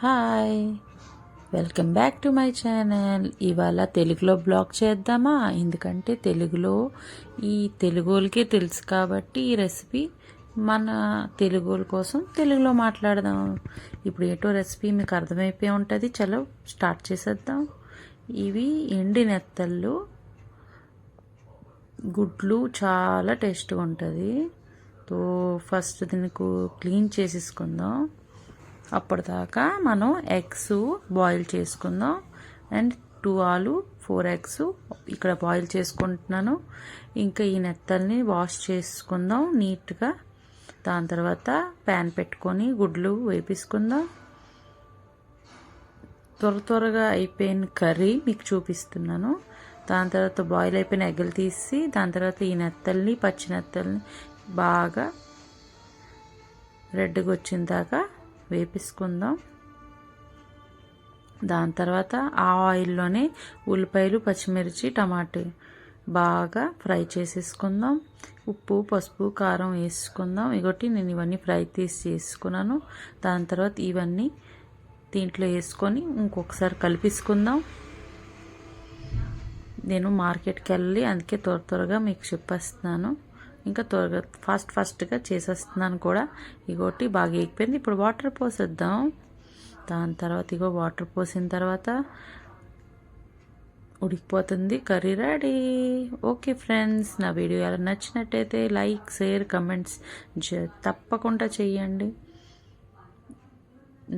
Hi, welcome back to my channel. ఇవాళ తెలుగులో blog చేద్దామా? ఎందుకంటే ఈ తెలుగులకే తెలుసు కాబట్టి ఈ రెసిపీ మన తెలుగుల కోసం తెలుగులో మాట్లాడదాం. ఇప్పుడు ఏంటో రెసిపీ మీకు అర్థమైపోయి ఉంటుంది. చలో స్టార్ట్ చేసేద్దాం. ఇవి ఎండి నెత్తళ్ళు, గుడ్లు చాలా టేస్ట్గా ఉంటుంది. ఫస్ట్ దీనికి క్లీన్ చేసేసుకుందాం. అప్పటిదాకా మనం ఎగ్స్ బాయిల్ చేసుకుందాం. అండ్ 2 ఆలు 4 ఎగ్స్ ఇక్కడ బాయిల్ చేసుకుంటున్నాను. ఇంకా ఈ నెత్తల్ని వాష్ చేసుకుందాం నీట్గా. దాని తర్వాత ప్యాన్ పెట్టుకొని గుడ్లు వేపించుకుందాం. త్వరగా అయిపోయిన కర్రీ మీకు చూపిస్తున్నాను. దాని తర్వాత బాయిల్ అయిపోయిన ఎగ్గులు తీసి దాని తర్వాత ఈ నెత్తల్ని, పచ్చి నెత్తల్ని బాగా రెడ్గా వచ్చిన దాకా వేపించుకుందాం. దాని తర్వాత ఆ ఆయిల్లోనే ఉల్లిపాయలు, పచ్చిమిర్చి, టమాటా బాగా ఫ్రై చేసేసుకుందాం. ఉప్పు, పసుపు, కారం వేసుకుందాం. నేను ఇవన్నీ ఫ్రై చేసుకున్నాను. దాని తర్వాత ఇవన్నీ దీంట్లో వేసుకొని ఇంకొకసారి కలిపేసుకుందాం. నేను మార్కెట్కి వెళ్ళి అందుకే త్వరగా మీకు చెప్పేస్తున్నాను. ఇంకా త్వరగా ఫాస్ట్గా చేసేస్తున్నాను కూడా. బాగా ఎగిపోయింది. ఇప్పుడు వాటర్ పోసేద్దాం. దాని తర్వాత వాటర్ పోసిన తర్వాత ఉడికిపోతుంది. Curry ready. ఓకే ఫ్రెండ్స్, నా వీడియో ఎలా నచ్చినట్టయితే లైక్, షేర్, కమెంట్స్ తప్పకుండా చెయ్యండి.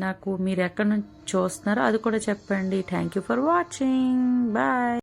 నాకు మీరు ఎక్కడి నుంచి చూస్తున్నారో అది కూడా చెప్పండి. Thank you for watching. Bye.